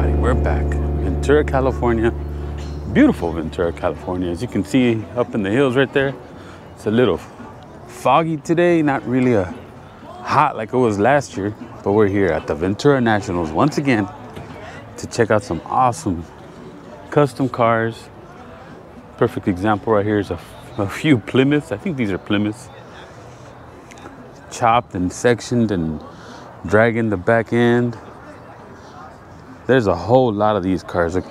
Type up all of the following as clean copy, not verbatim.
everybody, we're back. Ventura, California. Beautiful Ventura, California. As you can see up in the hills right there, it's a little foggy today, not really hot like it was last year, but we're here at the Ventura Nationals once again to check out some awesome custom cars. Perfect example right here is a few Plymouths. I think these are Plymouths. Chopped and sectioned and dragging the back end. There's a whole lot of these cars, a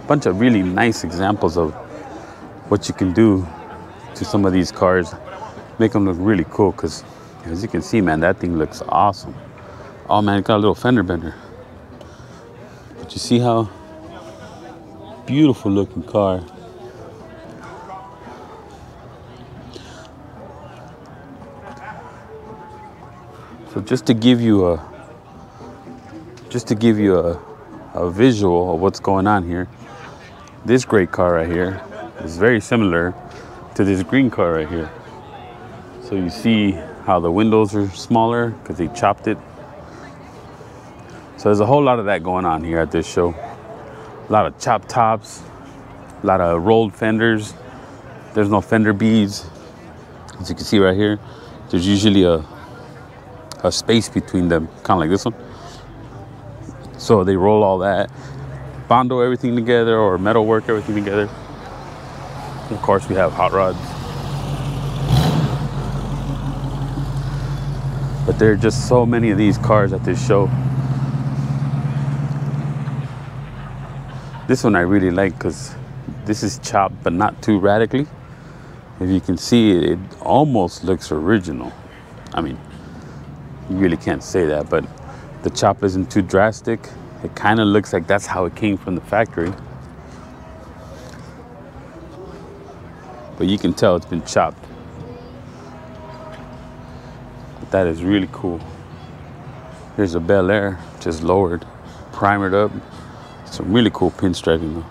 bunch of really nice examples of what you can do to some of these cars, make them look really cool. Because as you can see, man, that thing looks awesome. Oh man, it got a little fender bender. But you see how beautiful looking car. So just to give you a visual of what's going on here, this gray car right here is very similar to this green car right here. So you see how the windows are smaller because they chopped it. So there's a whole lot of that going on here at this show. A lot of chopped tops, a lot of rolled fenders. There's no fender beads. As you can see right here, there's usually a space between them, kind of like this one. So they roll all that, bondo everything together, or metal work everything together. Of course, we have hot rods. But there are just so many of these cars at this show. This one I really like because this is chopped, but not too radically. If you can see it, it almost looks original. I mean, you really can't say that, but the chop isn't too drastic. It kind of looks like that's how it came from the factory. But you can tell it's been chopped. But that is really cool. Here's a Bel Air, just lowered, primered up. Some really cool pinstriping though.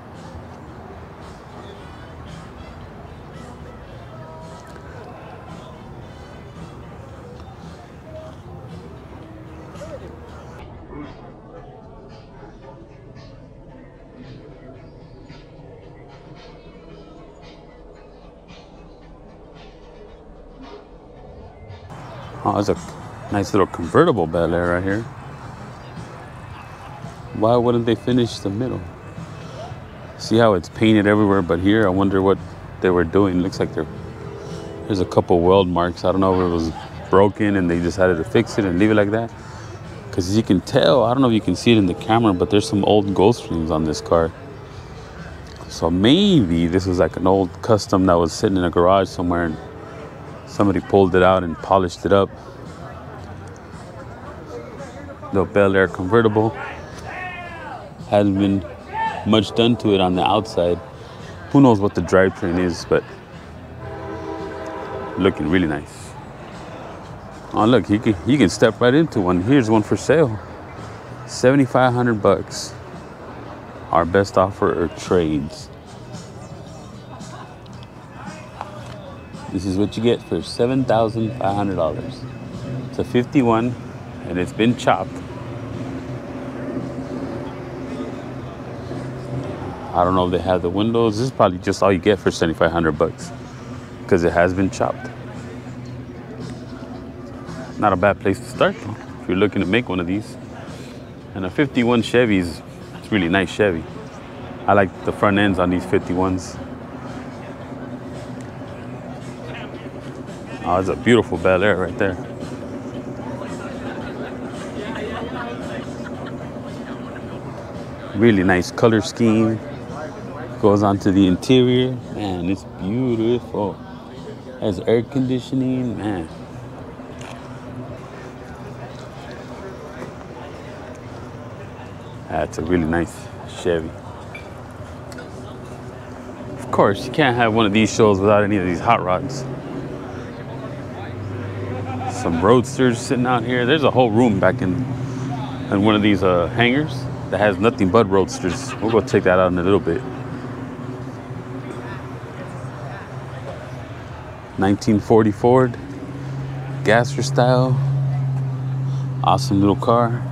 Oh, there's a nice little convertible Bel Air right here. Why wouldn't they finish the middle? See how it's painted everywhere but here? I wonder what they were doing. Looks like there's a couple weld marks. I don't know if it was broken and they decided to fix it and leave it like that. Because as you can tell, I don't know if you can see it in the camera, but there's some old ghost rings on this car. So maybe this was like an old custom that was sitting in a garage somewhere and somebody pulled it out and polished it up. The Bel Air convertible. Hasn't been much done to it on the outside. Who knows what the drivetrain is, but looking really nice. Oh look, you can step right into one. Here's one for sale. $7,500. Our best offer are trades. This is what you get for $7,500. It's a 51 and it's been chopped. I don't know if they have the windows. This is probably just all you get for $7,500 because it has been chopped. Not a bad place to start though, if you're looking to make one of these. And a 51 Chevy's, it's really nice Chevy. I like the front ends on these 51s. Oh, it's a beautiful Bel Air right there. Really nice color scheme. Goes onto the interior. Man, it's beautiful. Has air conditioning, man. That's a really nice Chevy. Of course, you can't have one of these shows without any of these hot rods. Some roadsters sitting out here. There's a whole room back in one of these hangars that has nothing but roadsters. We'll go check that out in a little bit. 1940 Ford, gasser style. Awesome little car.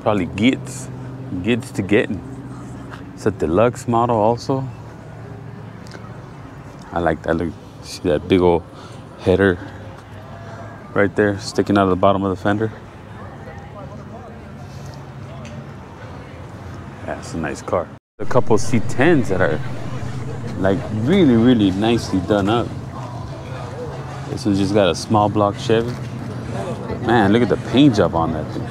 Probably gets gets to getting. It's a deluxe model also. I like that. Look, see that big old header right there sticking out of the bottom of the fender. That's a nice car. A couple C10s that are like really, really nicely done up. This one's just got a small block Chevy. Man, look at the paint job on that thing.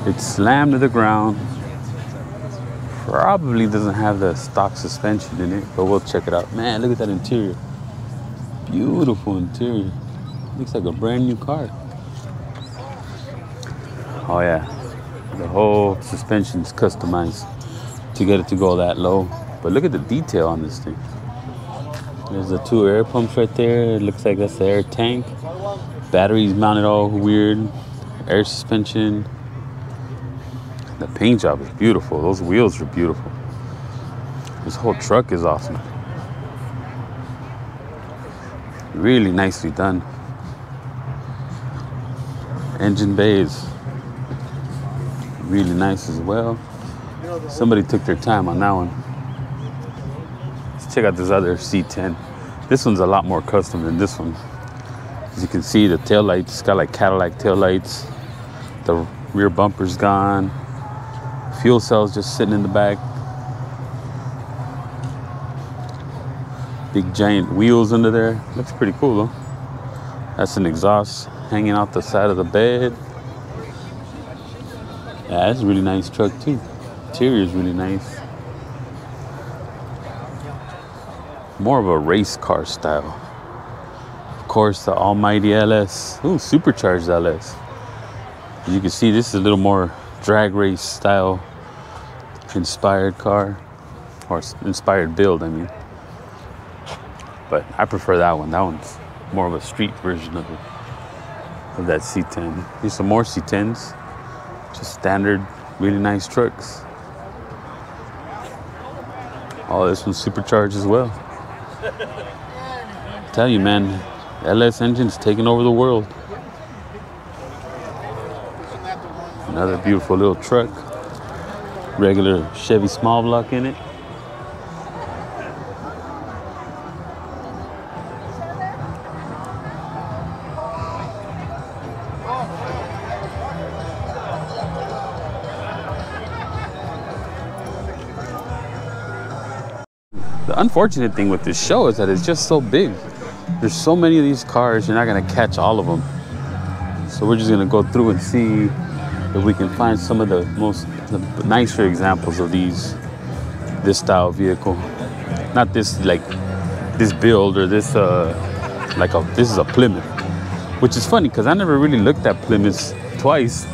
It's slammed to the ground. Probably doesn't have the stock suspension in it, but we'll check it out. Man, look at that interior. Beautiful interior. Looks like a brand new car. Oh yeah, the whole suspension's customized to get it to go that low. But look at the detail on this thing. There's the 2 air pumps right there. It looks like that's the air tank. Batteries mounted all weird. Air suspension. The paint job is beautiful. Those wheels are beautiful. This whole truck is awesome. Really nicely done. Engine bay is really nice as well. Somebody took their time on that one. Let's check out this other C10. This one's a lot more custom than this one. As you can see, the taillights got like Cadillac taillights. The rear bumper's gone. Fuel cells just sitting in the back. Big giant wheels under there. Looks pretty cool though. That's an exhaust hanging out the side of the bed. Yeah, that's a really nice truck too. Interior is really nice. More of a race car style. Of course, the almighty LS. Ooh, supercharged LS. As you can see, this is a little more drag race style inspired car, or inspired build, I mean. But I prefer that one. That one's more of a street version of that C10. Here's some more C10s. Just standard, really nice trucks. Oh, this one's supercharged as well. Tell you, man, LS engine's taking over the world. Another beautiful little truck. Regular Chevy small block in it. The unfortunate thing with this show is that it's just so big. There's so many of these cars, you're not gonna catch all of them. So we're just gonna go through and see if we can find some of the nicer examples of this style vehicle. Not this like this build or this this is a Plymouth, which is funny because I never really looked at Plymouths twice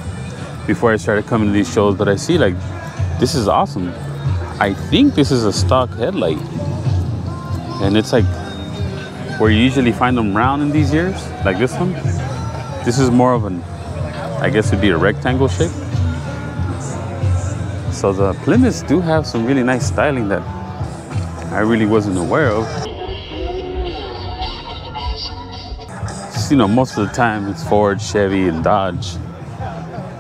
before I started coming to these shows. But I see like this is awesome. I think this is a stock headlight, and it's like where you usually find them round in these years, like this one. This is more of an, I guess it'd be a rectangle shape. So the Plymouths do have some really nice styling that I really wasn't aware of. Just, you know, most of the time it's Ford, Chevy, and Dodge,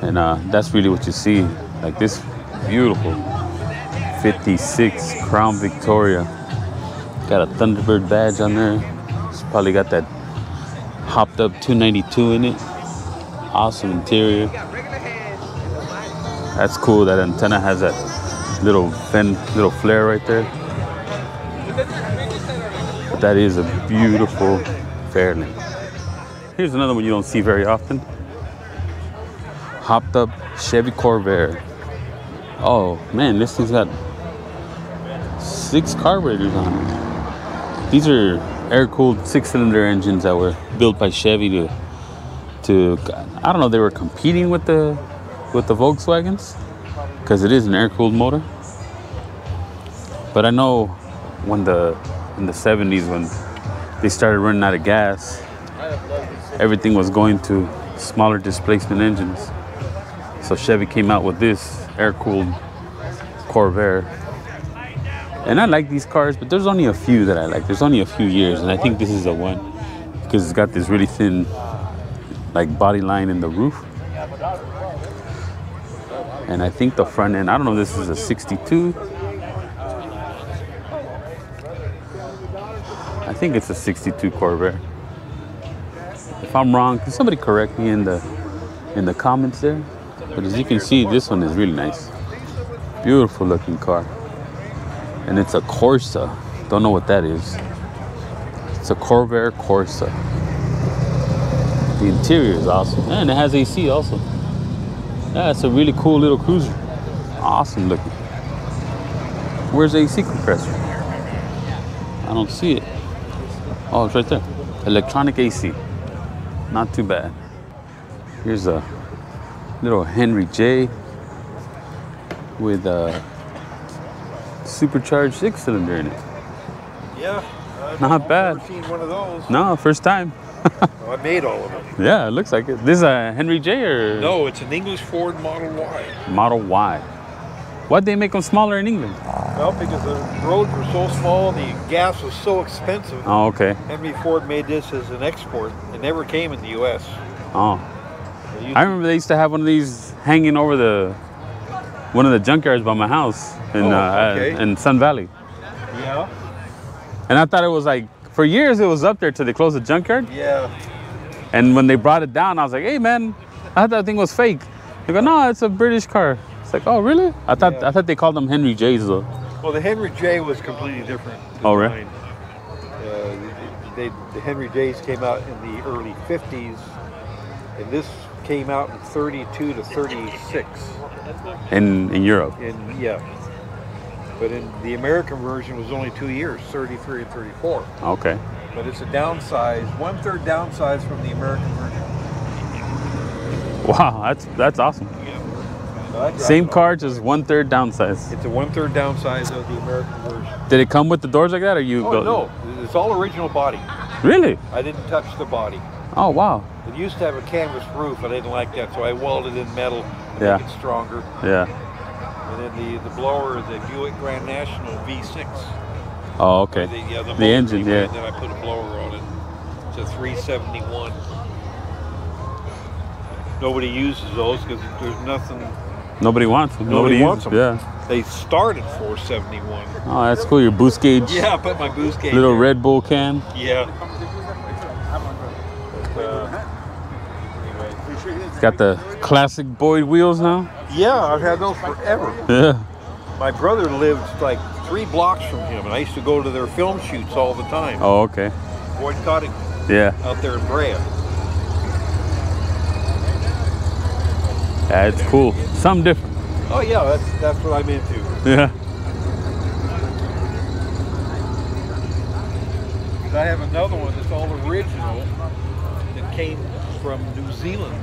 and that's really what you see. Like this beautiful 56 Crown Victoria. Got a Thunderbird badge on there. It's probably got that hopped up 292 in it. Awesome interior. That's cool. That antenna has that little flare right there. But that is a beautiful Fairlane. Here's another one you don't see very often. Hopped up Chevy Corvair. Oh man, this thing's got 6 carburetors on it. These are air-cooled 6-cylinder engines that were built by Chevy to I don't know, they were competing with the Volkswagens because it is an air-cooled motor. But I know in the 70s when they started running out of gas, everything was going to smaller displacement engines. So Chevy came out with this air-cooled Corvair. And I like these cars, but there's only a few that I like. There's only a few years, and I think this is the one because it's got this really thin like body line in the roof. And I think the front end, I don't know if this is a 62. I think it's a 62 Corvair. If I'm wrong, can somebody correct me in the comments there? But as you can see, this one is really nice. Beautiful looking car. And it's a Corsa. Don't know what that is. It's a Corvair Corsa. The interior is awesome. And it has AC also. Yeah, it's a really cool little cruiser. Awesome looking. Where's the AC compressor? I don't see it. Oh, it's right there. Electronic AC. Not too bad. Here's a little Henry J with a supercharged 6-cylinder in it. Yeah. Not bad. I've never seen one of those. No, first time. Oh, I made all of them. Yeah, it looks like it. This is a Henry J or? No, it's an English Ford Model Y. Model Y. Why'd they make them smaller in England? Well, because the roads were so small, the gas was so expensive. Oh, okay. Henry Ford made this as an export. It never came in the U.S. Oh. I remember they used to have one of these hanging over one of the junkyards by my house in Sun Valley. Yeah. And I thought it was like, for years it was up there till they closed the junkyard. Yeah. And when they brought it down, I was like, hey man, I thought that thing was fake. They go, no, it's a British car. It's like, oh really? I thought they called them Henry J's though. Well, the Henry J was completely different. Oh really? The Henry J's came out in the early 50s, and this came out in 32 to 36. In Europe? Yeah. But in the American version was only 2 years, 33 and 34. Okay. But it's a downsize, 1/3 downsize from the American version. Wow, that's awesome. Yeah. So same car, just 1/3 downsize. It's a 1/3 downsize of the American version. Did it come with the doors like that, or you built no, it? it's all original body. Really? I didn't touch the body. Oh wow. It used to have a canvas roof, and I didn't like that, so I welded in metal to Yeah. make it stronger. Yeah. And then the blower is a Buick Grand National V6. Oh, okay. The the motor engine, anyway, yeah. And then I put a blower on it. It's a 371. Nobody uses those because there's nothing. Nobody wants them. Nobody wants uses, them. Yeah. They start at 471. Oh, that's cool. Your boost gauge. Yeah, I put my boost gauge. Little in. Red Bull can. Yeah. It's got the classic Boyd wheels now. Yeah, I've had those forever. Yeah. My brother lived like 3 blocks from him, and I used to go to their film shoots all the time. Oh, okay. Boyd Cottage. Yeah. Out there in Brea. Yeah, it's cool. Something different. Oh yeah, that's what I'm into. Yeah. Because I have another one that's all original that came from New Zealand.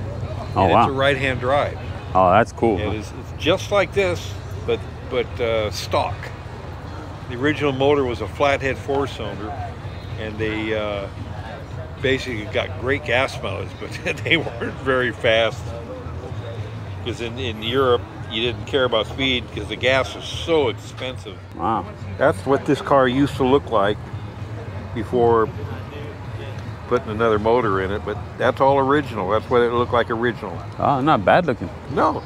Oh, and wow. It's a right-hand drive. Oh, that's cool. And it's just like this, but stock. The original motor was a flathead 4-cylinder, and they basically got great gas mileage, but they weren't very fast. Because in Europe, you didn't care about speed because the gas was so expensive. Wow. That's what this car used to look like before putting another motor in it, but that's all original. That's what it looked like original. Oh, not bad looking. No,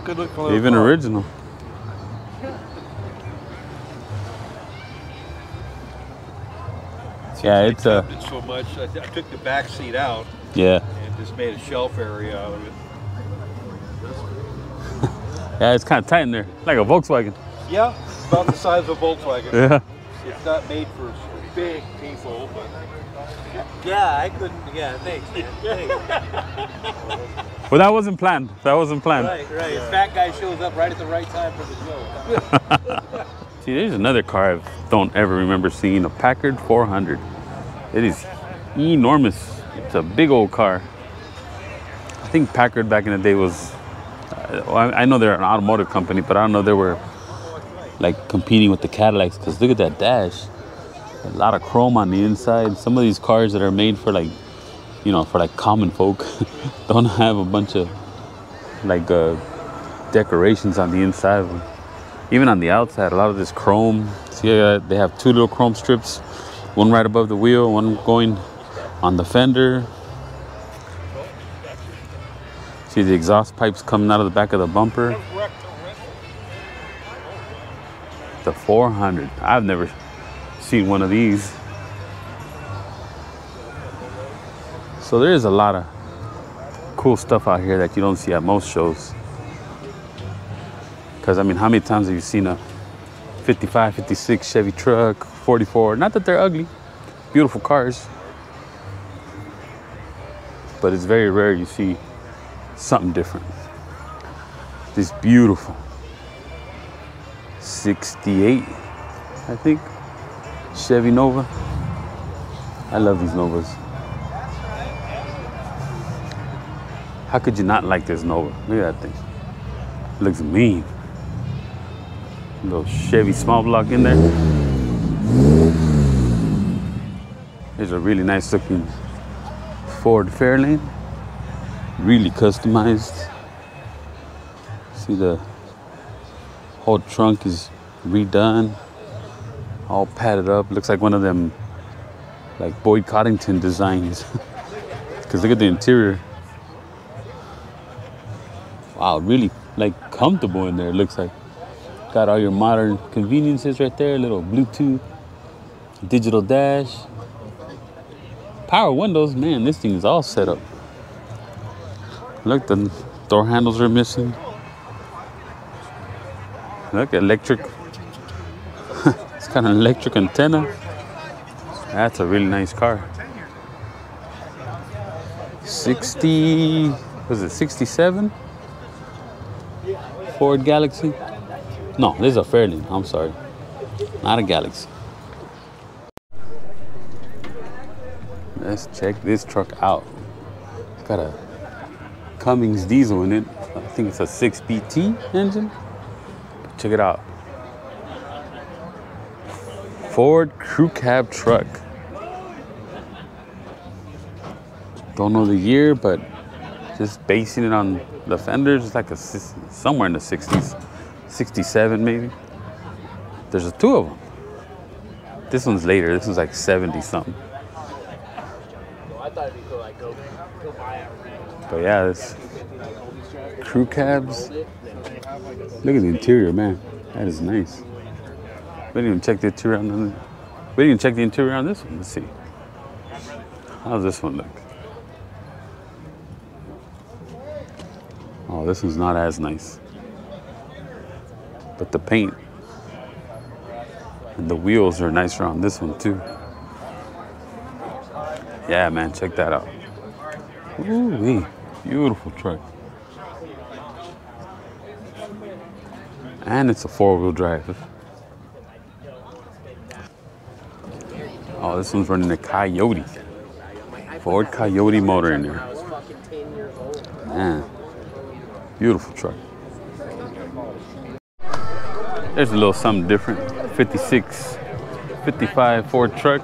good looking. Even car. original. Yeah, it's it so much. I took the back seat out. Yeah. And just made a shelf area out of it. Yeah, it's kind of tight in there, like a Volkswagen. Yeah, about the size of a Volkswagen. Yeah. It's not made for big people, but yeah, I couldn't. Yeah, thanks, man. Thanks. Well, that wasn't planned. That wasn't planned. Right. Yeah. Fat guy shows up right at the right time for the joke. See, there's another car I don't ever remember seeing, a Packard 400. It is enormous. It's a big old car. I think Packard back in the day was, I know they're an automotive company, but I don't know they were like competing with the Cadillacs, because look at that dash. A lot of chrome on the inside. Some of these cars that are made for like, you know, for like common folk don't have a bunch of like decorations on the inside of them. Even on the outside, a lot of this chrome. See, they have 2 little chrome strips, one right above the wheel, one going on the fender. See the exhaust pipes coming out of the back of the bumper. the 400. I've never seen one of these. So there is a lot of cool stuff out here that you don't see at most shows. Because, I mean, how many times have you seen a 55, 56 Chevy truck, 44? Not that they're ugly, beautiful cars. But it's very rare you see something different. This beautiful 68, I think, Chevy Nova. I love these Novas. How could you not like this Nova? Look at that thing. It looks mean. Little Chevy small block in there. There's a really nice looking Ford Fairlane. Really customized. See, the whole trunk is redone. All padded up. Looks like one of them like Boyd Coddington designs. Because look at the interior. Wow, really like comfortable in there, it looks like. Got all your modern conveniences right there. Little Bluetooth, digital dash. Power windows, man, this thing is all set up. Look, the door handles are missing. Look, electric. It's got an electric antenna. That's a really nice car. 60, was it 67? Ford Galaxy? No, this is a Fairlane, I'm sorry. Not a Galaxy. Let's check this truck out. It's got a Cummins diesel in it. I think it's a 6BT engine. Check it out. Ford crew cab truck. Don't know the year, but just basing it on the fenders, it's like somewhere in the 60s, 67 maybe. There's two of them. This one's later. This one's like 70 something. But yeah, this crew cabs. Look at the interior, man. That is nice. We didn't even check the interior on the. We didn't even check the interior on this one. Let's see. How does this one look? Oh, this one's not as nice. But the paint and the wheels are nicer on this one too. Yeah, man, check that out. Ooh-wee. Beautiful truck. And it's a four-wheel drive. Oh, this one's running a Coyote. Ford Coyote motor in there. Man, beautiful truck. There's a little something different. 56, 55 Ford truck.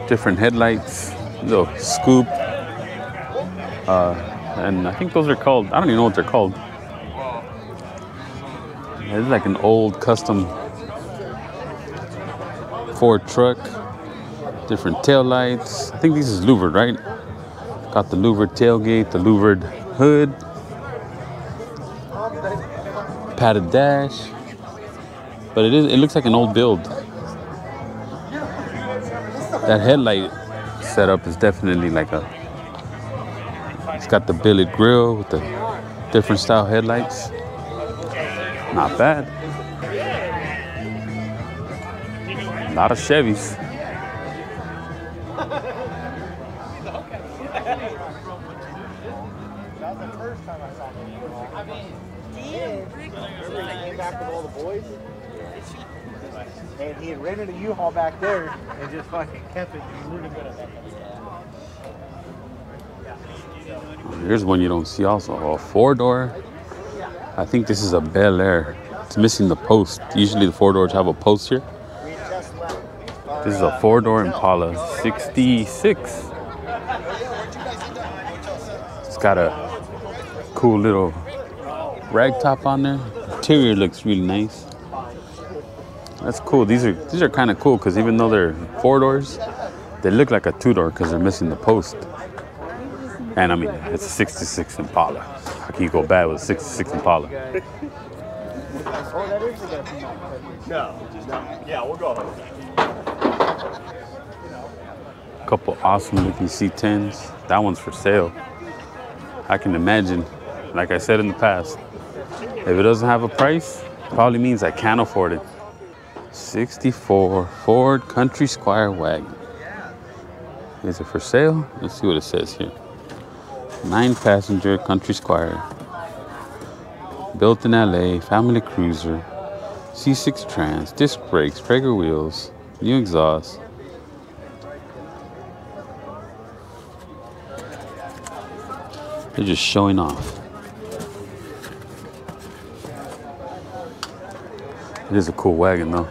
Different headlights. Little scoop. And I think those are called, I don't even know what they're called. It's like an old custom Ford truck. Different tail lights. I think this is louvered, right? Got the louvered tailgate, the louvered hood. Padded dash. But it looks like an old build. That headlight setup is definitely like it's got the billet grille with the different style headlights. Not bad. A lot of Chevys. And he had rented a U-Haul back there and just fucking kept it. Here's one you don't see also, a four-door. I think this is a Bel Air. It's missing the post. Usually the four-doors have a post here. This is a four-door Impala 66. It's got a cool little rag top on there. Interior looks really nice. That's cool. These are kind of cool because even though they're four doors, they look like a two-door because they're missing the post. And I mean, it's a 66 Impala. How can you go bad with a 66 Impala? Oh, that is the guy. No, no. Yeah, we'll go. A couple awesome looking C10s. That one's for sale. I can imagine, like I said in the past, if it doesn't have a price, probably means I can't afford it. 64 Ford Country Squire wagon. Is it for sale? Let's see what it says here. 9-passenger Country Squire. Built in LA, family cruiser. C6 trans, disc brakes, Traeger wheels, new exhaust. They're just showing off. It is a cool wagon though.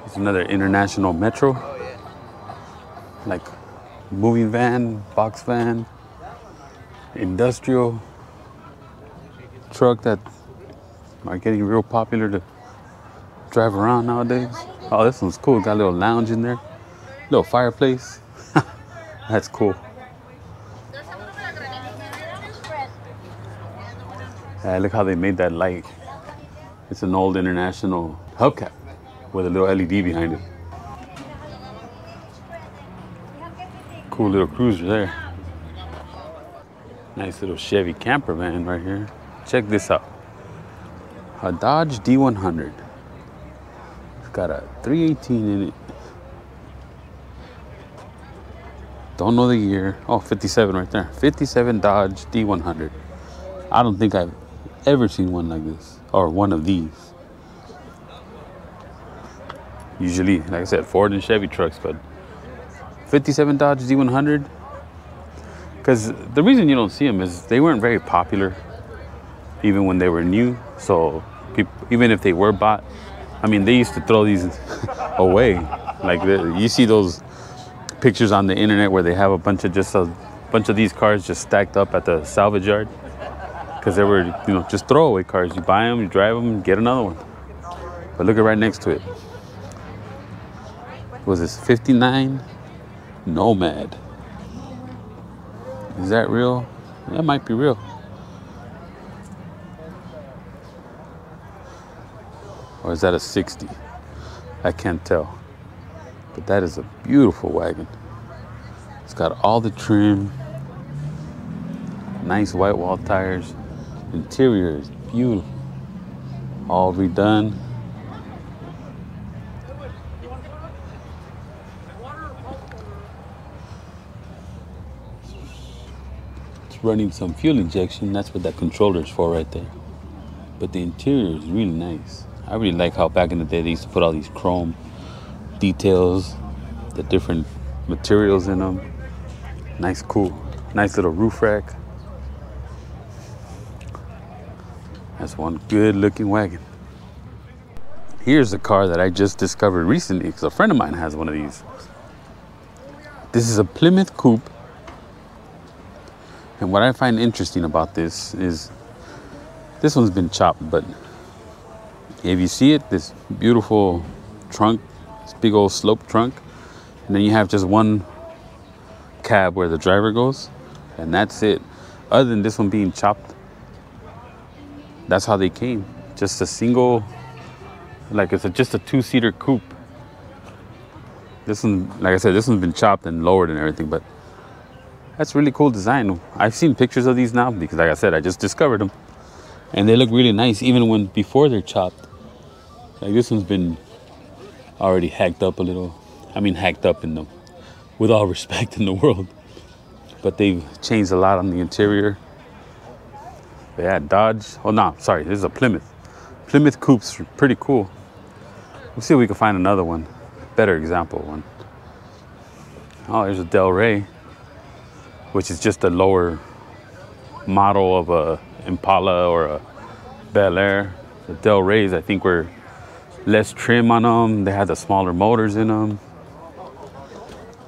It's another International Metro. Like moving van, box van, industrial truck that are getting real popular to drive around nowadays. Oh, this one's cool. Got a little lounge in there. Little fireplace. That's cool. Look how they made that light. It's an old International hubcap with a little LED behind it. Cool little cruiser there. Nice little Chevy camper van right here. Check this out. A Dodge D100. It's got a 318 in it. Don't know the year. Oh, 57 right there. 57 Dodge D100. I don't think I've ever seen one like this, or one of these. Usually, like I said, Ford and Chevy trucks, but 57 Dodge D100. Because the reason you don't see them is they weren't very popular, even when they were new. So people, even if they were bought, I mean, they used to throw these away. Like you see those pictures on the internet where they have a bunch of these cars just stacked up at the salvage yard. Because they were, just throwaway cars. You buy them, you drive them, get another one. But look at right next to it. Was this 59 Nomad? Is that real? That might be real. Or is that a 60? I can't tell. But that is a beautiful wagon. It's got all the trim. Nice white wall tires. Interior is beautiful. All redone. It's running some fuel injection. That's what that controller is for right there. But the interior is really nice. I really like how back in the day they used to put all these chrome details, the different materials in them. Nice, cool. Nice little roof rack. That's one good looking wagon. Here's a car that I just discovered recently because a friend of mine has one of these. This is a Plymouth Coupe. And what I find interesting about this is this one's been chopped, but if you see it, this beautiful trunk, this big old slope trunk, and then you have just one cab where the driver goes, and that's it. Other than this one being chopped, that's how they came. Just a single, like it's just a two-seater coupe. This one, like I said, this one's been chopped and lowered and everything, but that's really cool design. I've seen pictures of these now because, like I said, I just discovered them, and they look really nice even before they're chopped. Like this one's been already hacked up a little. I mean, hacked up with all respect in the world, but they've changed a lot on the interior. But yeah, Dodge. Oh no, sorry, this is a Plymouth. Plymouth Coupes are pretty cool. We'll see if we can find another one, better example one. Oh, there's a Del Rey, which is just a lower model of a Impala or a Bel Air. The Del Reys, I think, were less trim on them. They had the smaller motors in them.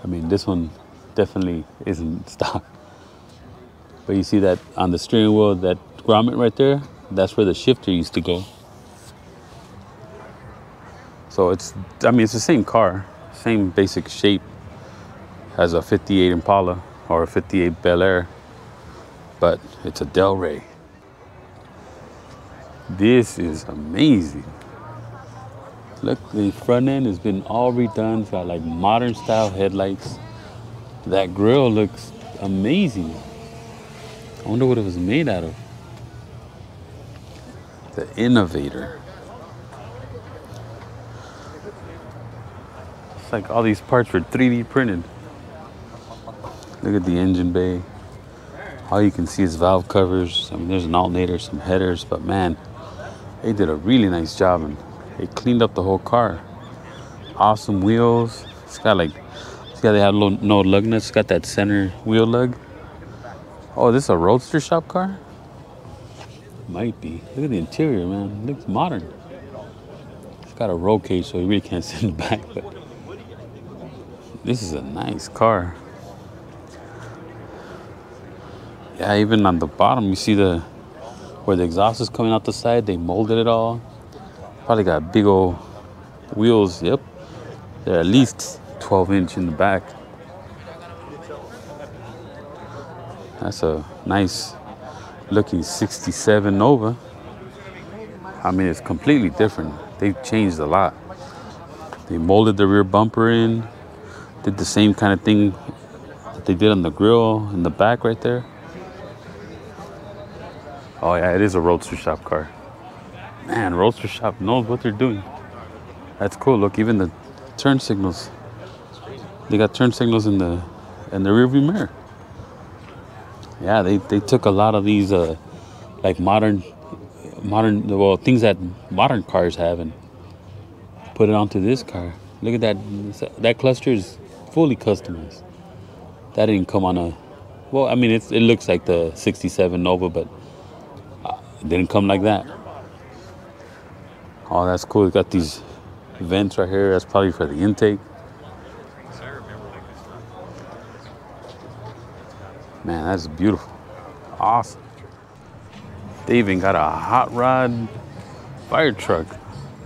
I mean, this one definitely isn't stock. But you see that on the steering wheel, that grommet right there, that's where the shifter used to go. So it's the same car, same basic shape as a 58 Impala or a 58 Bel Air, but it's a Del Rey. This is amazing. Look, the front end has been all redone. It's got like modern style headlights. That grill looks amazing. I wonder what it was made out of. The Innovator. It's like all these parts were 3D printed. Look at the engine bay. All you can see is valve covers. I mean, there's an alternator, some headers, but man, they did a really nice job and they cleaned up the whole car. Awesome wheels. It's got like, they have no lug nuts. It's got that center wheel lug. Oh, this is a roadster shop car? Might be. Look at the interior, man. It looks modern. It's got a roll cage, so you really can't sit in the back, but this is a nice car. Yeah, even on the bottom, you see where the exhaust is coming out the side. They molded it all. Probably got big old wheels. Yep, they're at least 12-inch in the back. That's a nice looking 67 Nova. I mean, it's completely different. They've changed a lot. They molded the rear bumper in. Did the same kind of thing that they did on the grill in the back right there. Oh yeah, it is a roadster shop car. Man, roadster shop knows what they're doing. That's cool. Look, even the turn signals. They got turn signals in the rearview mirror. Yeah, they took a lot of these like modern things that modern cars have and put it onto this car. Look at that. That cluster is fully customized. That didn't come on a. Well, I mean, it looks like the 67 Nova, but it didn't come like that. Oh, that's cool. It's got these vents right here. That's probably for the intake. Man, that's beautiful. Awesome. They even got a hot rod fire truck.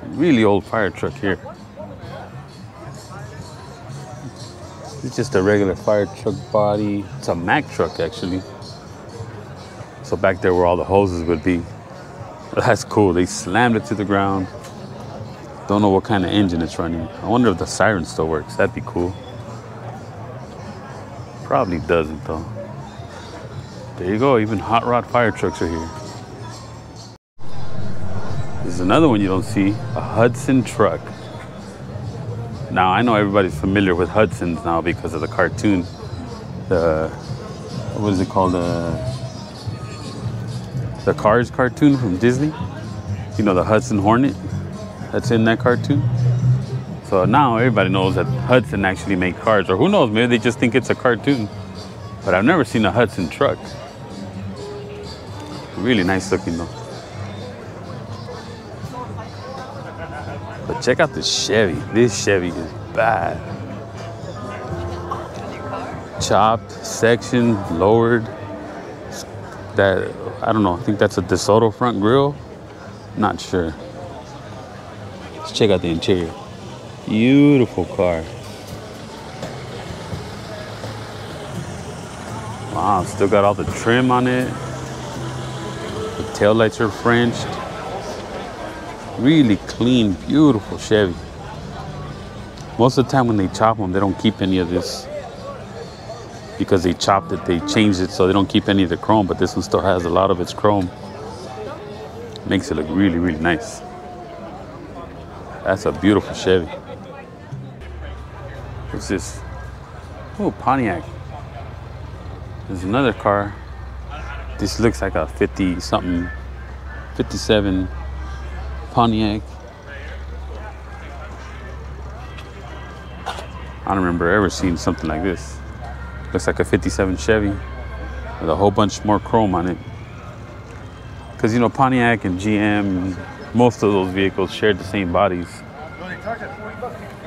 Really old fire truck here. It's just a regular fire truck body. It's a Mack truck, actually. So back there where all the hoses would be. That's cool. They slammed it to the ground. Don't know what kind of engine it's running. I wonder if the siren still works. That'd be cool. Probably doesn't, though. There you go. Even hot rod fire trucks are here. There's another one you don't see. A Hudson truck. Now, I know everybody's familiar with Hudsons now because of the cartoon. What is it called? The Cars cartoon from Disney. You know, the Hudson Hornet that's in that cartoon. So now everybody knows that Hudson actually make cars. Or who knows, maybe they just think it's a cartoon. But I've never seen a Hudson truck. Really nice looking though. But check out this Chevy. This Chevy is bad. Chopped, section, lowered. That, I don't know, I think that's a DeSoto front grille. Not sure. Let's check out the interior. Beautiful car. Wow, still got all the trim on it. The taillights are Frenched. Really clean, beautiful Chevy. Most of the time when they chop them, they don't keep any of this. Because they chopped it, they changed it so they don't keep any of the chrome, but this one still has a lot of its chrome. Makes it look really, really nice. That's a beautiful Chevy. What's this? Oh, Pontiac. There's another car. This looks like a 50-something, 57 Pontiac. I don't remember ever seeing something like this. Looks like a 57 Chevy with a whole bunch more chrome on it. Because, you know, Pontiac and GM, most of those vehicles shared the same bodies.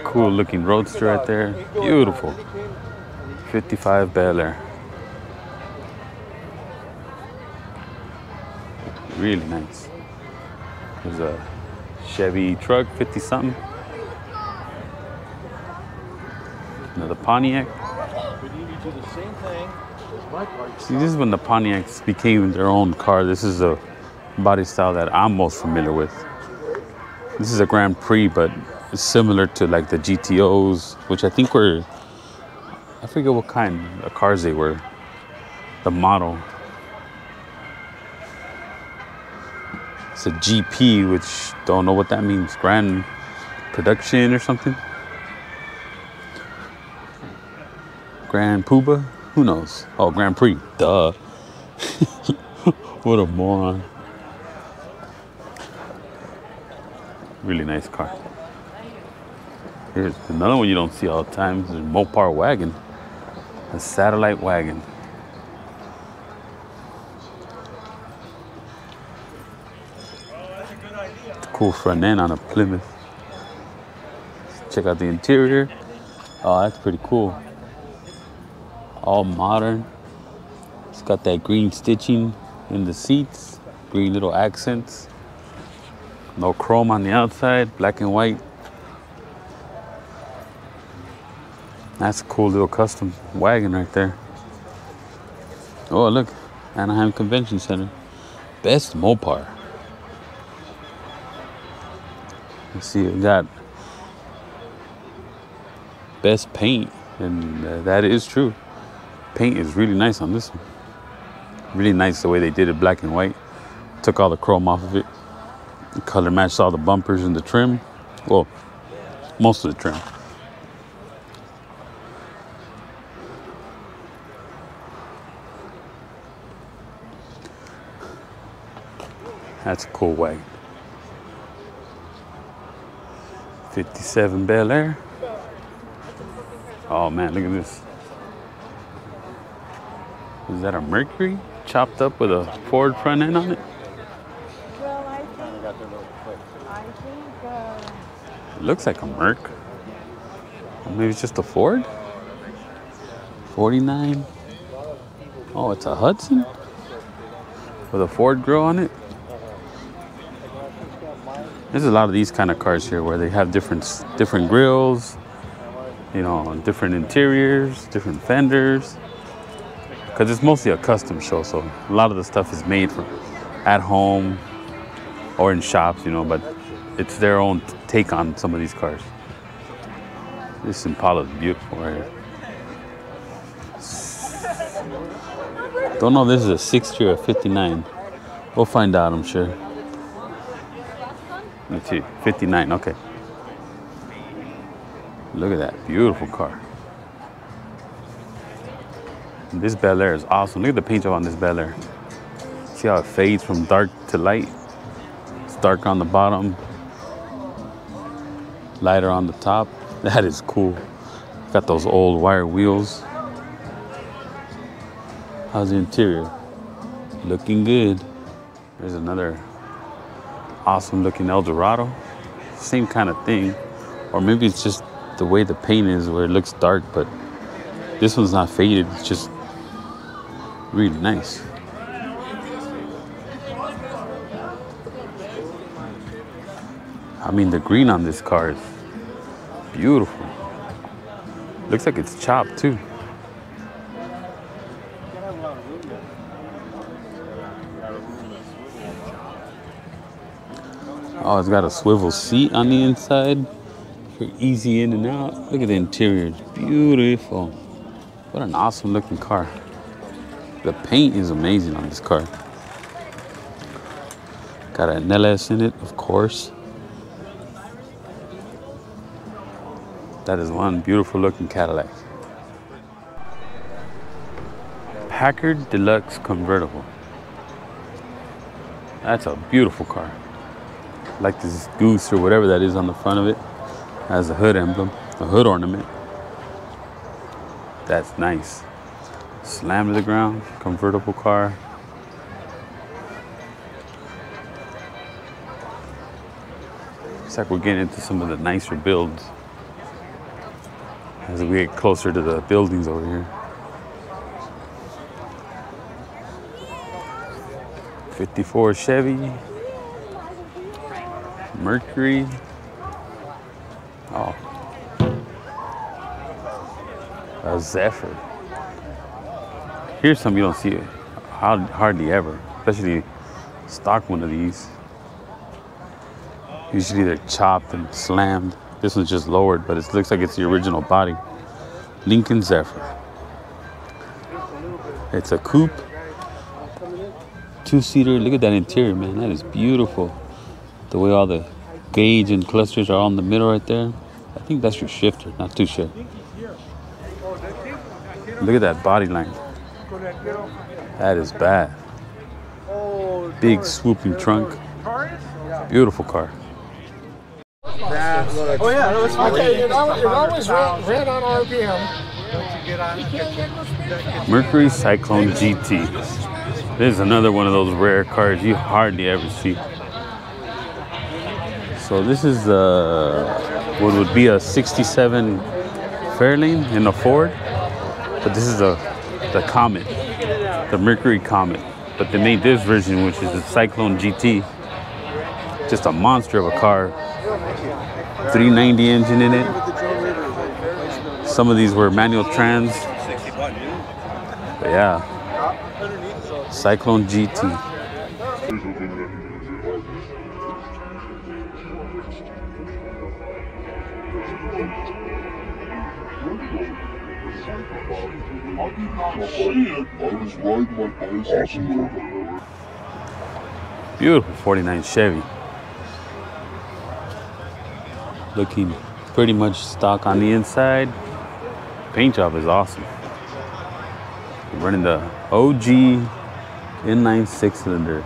Cool looking roadster right there. Beautiful. 55 Bel Air. Really nice. There's a Chevy truck, 50-something. Another Pontiac. See, this is when the Pontiacs became their own car. This is a body style that I'm most familiar with. This is a Grand Prix, but it's similar to like the GTOs, which I think were, I forget what kind of cars they were, the model. It's a GP, which don't know what that means. Grand Production or something? Grand Poobah? Who knows? Oh, Grand Prix. Duh. What a moron. Really nice car. Here's another one you don't see all the time. It's a Mopar wagon. A satellite wagon. Cool front end on a Plymouth. Check out the interior. Oh, that's pretty cool. All modern. It's got that green stitching in the seats. Green little accents. No chrome on the outside. Black and white. That's a cool little custom wagon right there. Oh, look. Anaheim Convention Center. Best Mopar. Let's see, we got best paint, and that is true. Paint is really nice on this one. Really nice the way they did it, black and white. Took all the chrome off of it. The color matched all the bumpers and the trim. Well, most of the trim. That's a cool wagon. 57 Bel Air. Oh man, look at this. Is that a Mercury? Chopped up with a Ford front end on it? Well, I think It looks like a Merc. Or maybe it's just a Ford? 49. Oh, it's a Hudson? With a Ford grill on it? There's a lot of these kind of cars here where they have different grills, you know, different interiors, different fenders. Because it's mostly a custom show, so a lot of the stuff is made for at home or in shops, you know, but it's their own take on some of these cars. This Impala is beautiful right here. Don't know if this is a 60 or a 59. We'll find out, I'm sure. Let's see, 59, okay. Look at that, beautiful car. And this Bel Air is awesome. Look at the paint job on this Bel Air. See how it fades from dark to light? It's dark on the bottom, lighter on the top. That is cool. Got those old wire wheels. How's the interior? Looking good. There's another awesome looking Eldorado. Same kind of thing. Or maybe it's just the way the paint is where it looks dark, but this one's not faded. It's just really nice. I mean, the green on this car is beautiful. Looks like it's chopped too. Oh, it's got a swivel seat on the inside for easy in and out. Look at the interior, it's beautiful. What an awesome looking car. The paint is amazing on this car. Got an NLS in it, of course. That is one beautiful looking Cadillac. Packard Deluxe Convertible. That's a beautiful car. Like this goose or whatever that is on the front of it. Has a hood emblem, a hood ornament. That's nice. Slam to the ground, convertible car. Looks like we're getting into some of the nicer builds as we get closer to the buildings over here. 54 Chevy. Mercury. Oh. A Zephyr. Here's some you don't see hardly ever, especially stock one of these. Usually they're chopped and slammed. This one's just lowered, but it looks like it's the original body. Lincoln Zephyr. It's a coupe. 2-seater. Look at that interior, man. That is beautiful. The way all the gauge and clusters are on the middle right there. I think that's your shifter, not too sure. Look at that body line. That is bad. Big swooping trunk. Beautiful car. Oh yeah, no, it's okay. It always ran on RPM. Mercury Cyclone GT. This is another one of those rare cars you hardly ever see. So this is what would be a 67 Fairlane in a Ford, but this is the Comet, the Mercury Comet. But they made this version, which is the Cyclone GT. Just a monster of a car. 390 engine in it. Some of these were manual trans. But yeah, Cyclone GT. Beautiful 49 Chevy. Looking pretty much stock on the inside. Paint job is awesome. I'm running the OG inline 6-cylinder.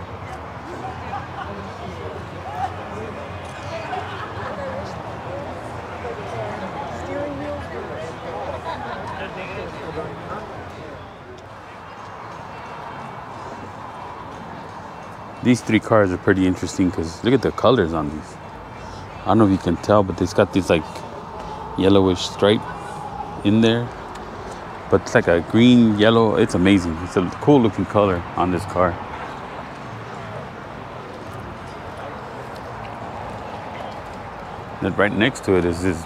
These three cars are pretty interesting because look at the colors on these. I don't know if you can tell, but it's got this like yellowish stripe in there. But it's like a green, yellow. It's amazing. It's a cool looking color on this car. Then right next to it is this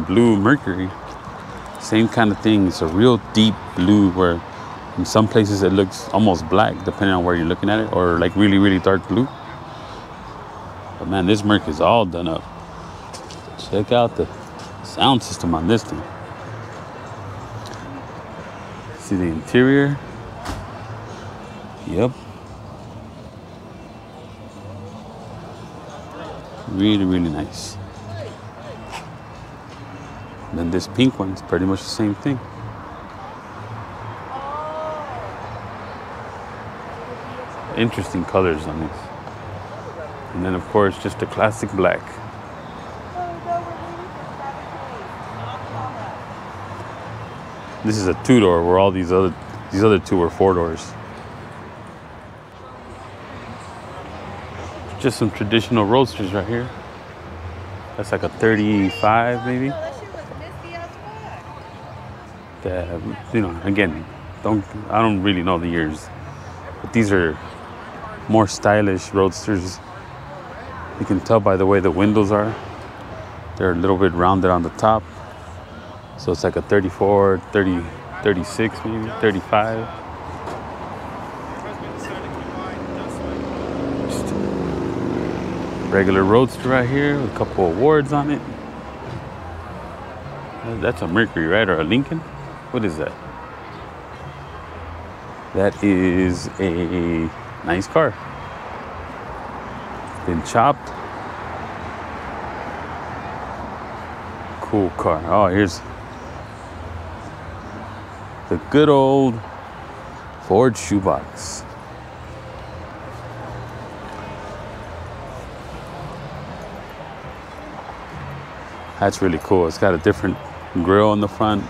blue Mercury. Same kind of thing. It's a real deep blue where in some places it looks almost black depending on where you're looking at it, or like really, really dark blue. But man, this Merc is all done up. Check out the sound system on this thing. See the interior? Yep. Really, really nice. And then this pink one's pretty much the same thing. Interesting colors on this. And then of course just the classic black. This is a 2-door where all these other two were 4-doors. Just some traditional roadsters right here. That's like a 35 maybe. That, you know, again, I don't really know the years, but these are more stylish roadsters. You can tell by the way the windows are. They're a little bit rounded on the top. So it's like a 34, 30, 36 maybe, 35. Just a regular roadster right here with a couple awards on it. That's a Mercury, right? Or a Lincoln? What is that? That is a nice car. Been chopped. Cool car. Oh, here's the good old Ford shoebox. That's really cool. It's got a different grille in the front.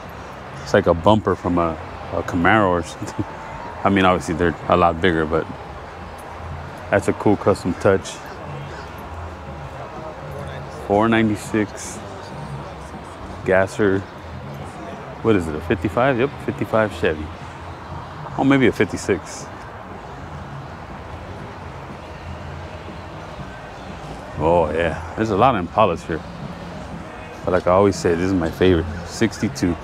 It's like a bumper from a Camaro or something. I mean, obviously they're a lot bigger, but that's a cool custom touch. 496 gasser. What is it, a 55? Yep, 55 Chevy. Oh, maybe a 56. Oh yeah, there's a lot of Impalas here. But like I always say, this is my favorite, 62.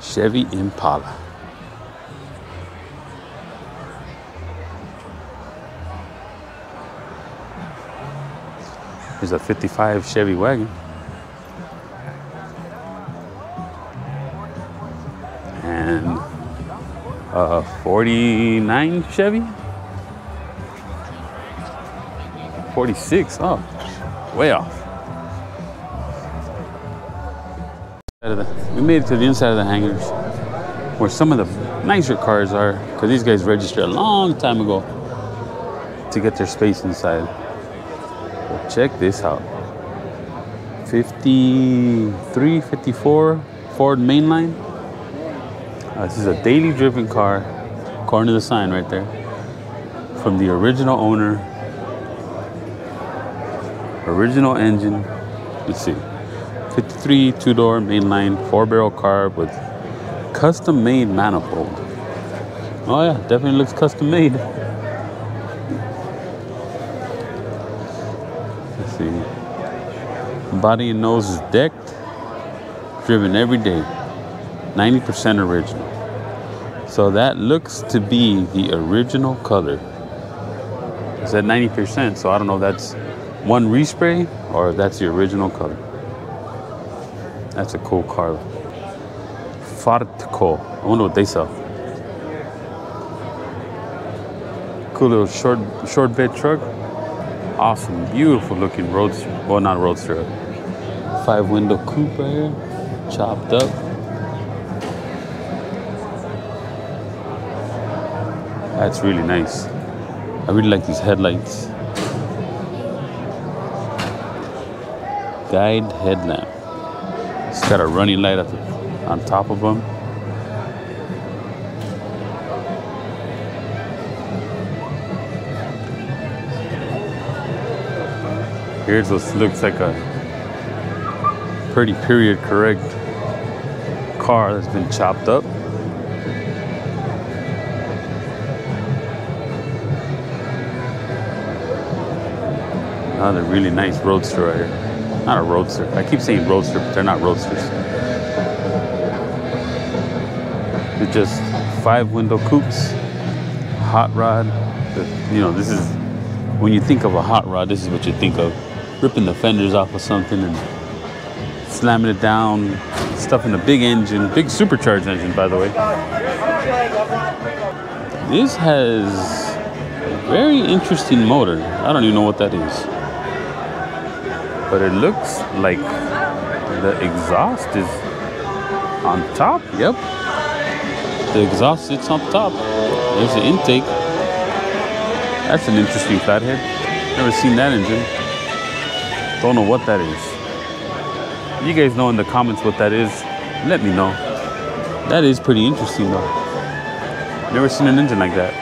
Chevy Impala. Here's a 55 Chevy wagon. And a 49 Chevy. 46, oh, way off. We made it to the inside of the hangars where some of the nicer cars are, because these guys registered a long time ago to get their space inside. But check this out. 53, 54 Ford mainline. This is a daily driven car, according to the sign right there, from the original owner. Original engine. Let's see. 53 two-door mainline 4-barrel carb with custom-made manifold. Oh yeah, definitely looks custom-made. Let's see. Body and nose is decked, driven every day. 90% original. So that looks to be the original color. It's at 90%, so I don't know if that's one respray or if that's the original color. That's a cool car. Fartco. I wonder what they sell. Cool little short bed truck. Awesome, beautiful looking roadster. Well, not roadster. 5-window coupe right here. Chopped up. That's really nice. I really like these headlights. Guide headlamp. It's got a running light on top of them. Here's what looks like a pretty period correct car that's been chopped up. Another really nice roadster right here. Not a roadster. I keep saying roadster, but they're not roadsters. They're just 5-window coupes, hot rod. You know, this is, when you think of a hot rod, this is what you think of. Ripping the fenders off of something and slamming it down, stuffing a big engine, big supercharged engine, by the way. This has a very interesting motor. I don't even know what that is. But it looks like the exhaust is on top. Yep. The exhaust sits on top. There's the intake. That's an interesting flathead. Never seen that engine. Don't know what that is. You guys know in the comments what that is. Let me know. That is pretty interesting though. Never seen an engine like that.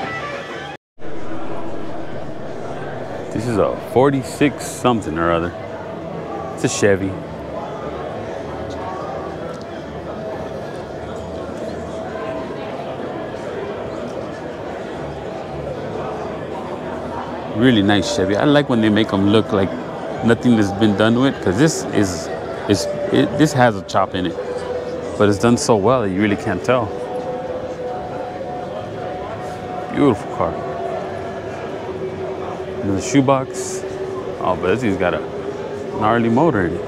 This is a 46 something or other. It's a Chevy. Really nice Chevy. I like when they make them look like nothing has been done to it, because this has a chop in it, but it's done so well that you really can't tell. Beautiful car. And the shoebox. Oh, but this thing's got a gnarly motor in it.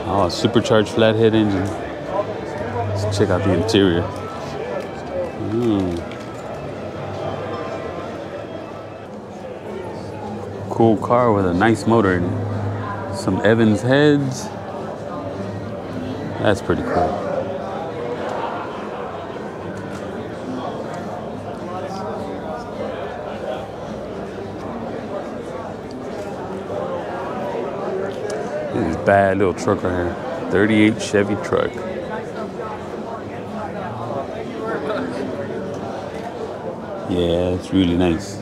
Oh, supercharged flathead engine. Let's check out the interior. Cool car with a nice motor in it. Some Evans heads. That's pretty cool. This is a bad little truck right here. 38 Chevy truck. Yeah, it's really nice.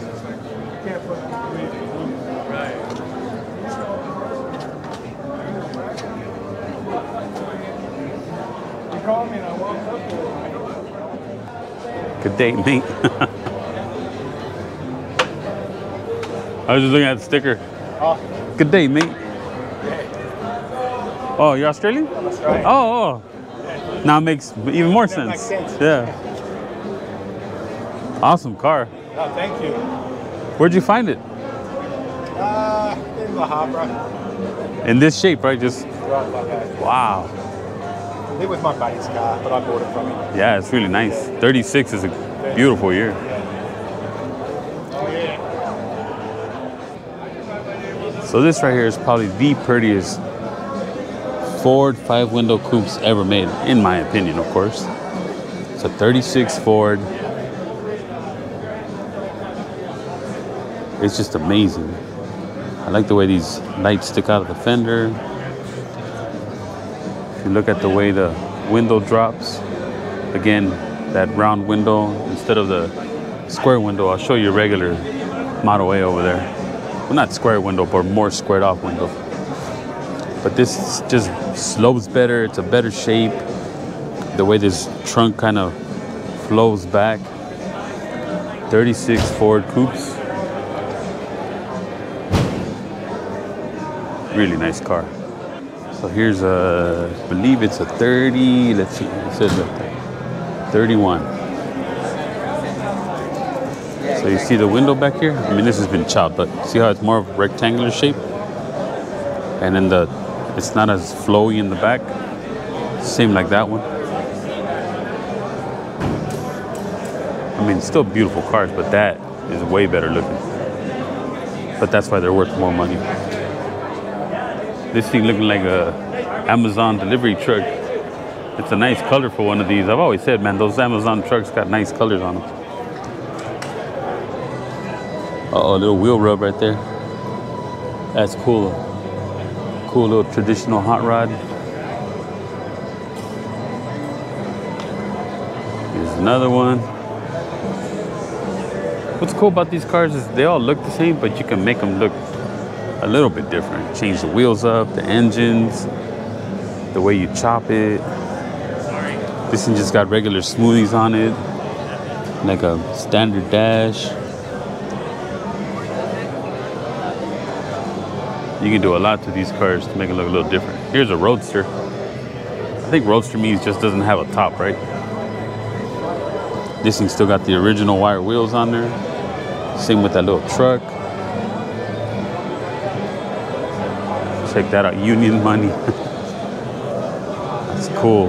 Good day, mate. I was just looking at the sticker. Good day, mate. Oh, you're Australian? I'm Australian. Oh. Now it makes even more sense. Makes sense. Yeah. Awesome car. Oh, thank you. Where'd you find it? a Hopper. In this shape, right? Just, Right, like that. wow. It was my buddy's car, but I bought it from him. Yeah, it's really nice. 36 is a beautiful year. So this right here is probably the prettiest Ford 5-window coupes ever made, in my opinion, of course. It's a 36 Ford. It's just amazing. I like the way these lights stick out of the fender. If you look at the way the window drops, again, that round window instead of the square window. I'll show you a regular Model A over there. Well, not square window, but more squared off window. But this just slopes better. It's a better shape. The way this trunk kind of flows back. 36 Ford coupes. Really nice car. So here's a, I believe it's a 30, let's see, it says right there, 31. So you see the window back here? I mean, this has been chopped, but see how it's more of a rectangular shape? And then it's not as flowy in the back. Same like that one. I mean, still beautiful cars, but that is way better looking. But that's why they're worth more money. This thing looking like a Amazon delivery truck. It's a nice color for one of these. I've always said, man, those Amazon trucks got nice colors on them. Uh-oh, a little wheel rub right there. That's cool. Cool little traditional hot rod. Here's another one. What's cool about these cars is they all look the same, but you can make them look a little bit different. Change the wheels up, the engines, the way you chop it. This one just got regular smoothies on it, like a standard dash. You can do a lot to these cars to make it look a little different. Here's a Roadster. I think Roadster means just doesn't have a top, right? This thing still got the original wire wheels on there. Same with that little truck. Check that out, Union Money. That's cool.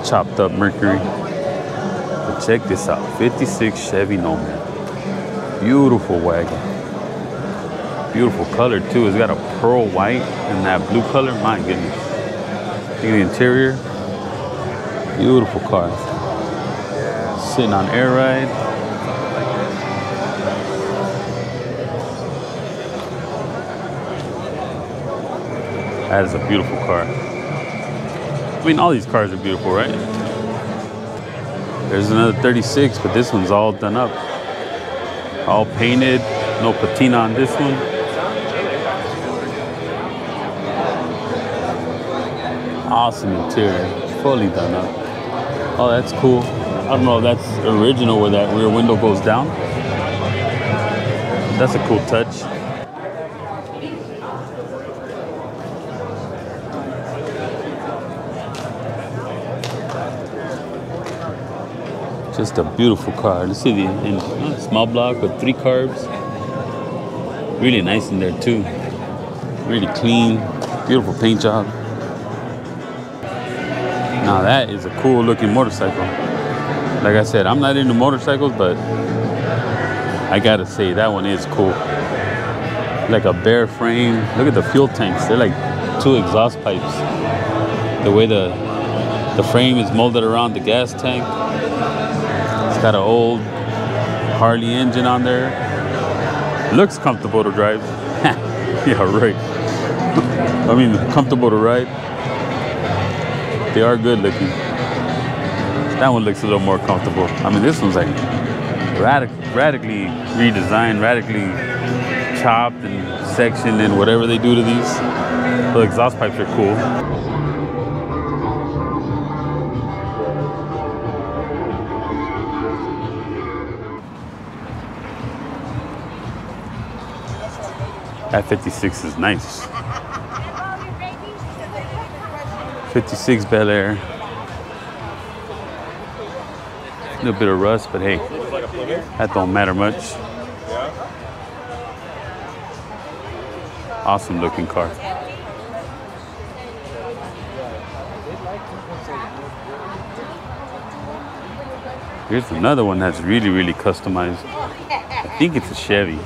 Chopped up Mercury. But check this out, 56 Chevy Nomad. Beautiful wagon. Beautiful color too. It's got a pearl white and that blue color. My goodness. Look at the interior. Beautiful car. Sitting on air ride. That is a beautiful car. I mean, all these cars are beautiful, right? There's another 36, but this one's all done up. All painted, no patina on this one. Awesome interior, fully done up. Oh, that's cool. I don't know if that's original where that rear window goes down. That's a cool touch. Just a beautiful car. Let's see the engine. Small block with 3 carbs. Really nice in there too. Really clean, beautiful paint job. Now that is a cool looking motorcycle. Like I said, I'm not into motorcycles, but I gotta say that one is cool. Like a bare frame. Look at the fuel tanks. They're like 2 exhaust pipes. The way the frame is molded around the gas tank. It's got an old Harley engine on there. Looks comfortable to drive. Yeah, right. I mean, comfortable to ride. They are good looking. That one looks a little more comfortable. I mean, this one's like radically redesigned, radically chopped and sectioned and whatever they do to these. The exhaust pipes are cool. That 56 is nice. 56 Bel Air. A little bit of rust, but hey, that don't matter much. Awesome looking car. Here's another one that's really, really customized. I think it's a Chevy,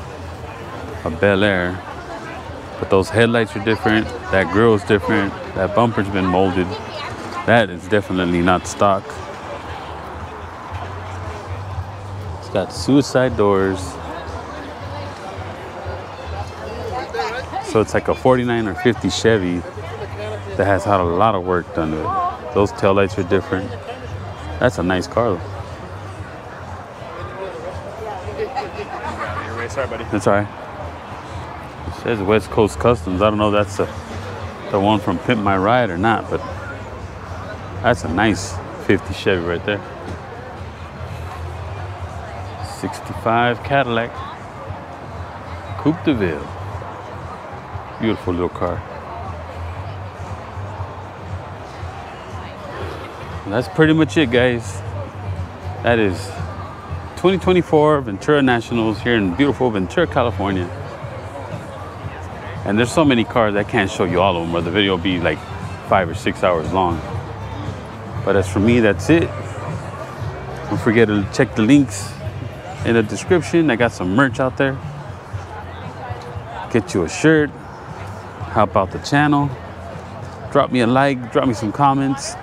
a Bel Air. But those headlights are different. That grille's different. That bumper's been molded. That is definitely not stock. It's got suicide doors. So it's like a 49 or 50 Chevy that has had a lot of work done to it. Those taillights are different. That's a nice car though. Sorry, buddy. That's all right. It says West Coast Customs. I don't know if that's the one from Pimp My Ride or not, but that's a nice 50 Chevy right there. 65 Cadillac. Coupe de Ville. Beautiful little car. And that's pretty much it, guys. That is 2024 Ventura Nationals here in beautiful Ventura, California. And there's so many cars I can't show you all of them, or the video will be like 5 or 6 hours long. But as for me, that's it. Don't forget to check the links in the description. I got some merch out there. Get you a shirt. Help out the channel. Drop me a like. Drop me some comments.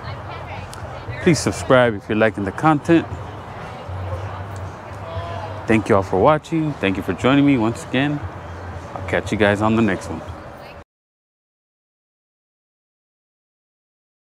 Please subscribe if you're liking the content. Thank you all for watching. Thank you for joining me once again. I'll catch you guys on the next one.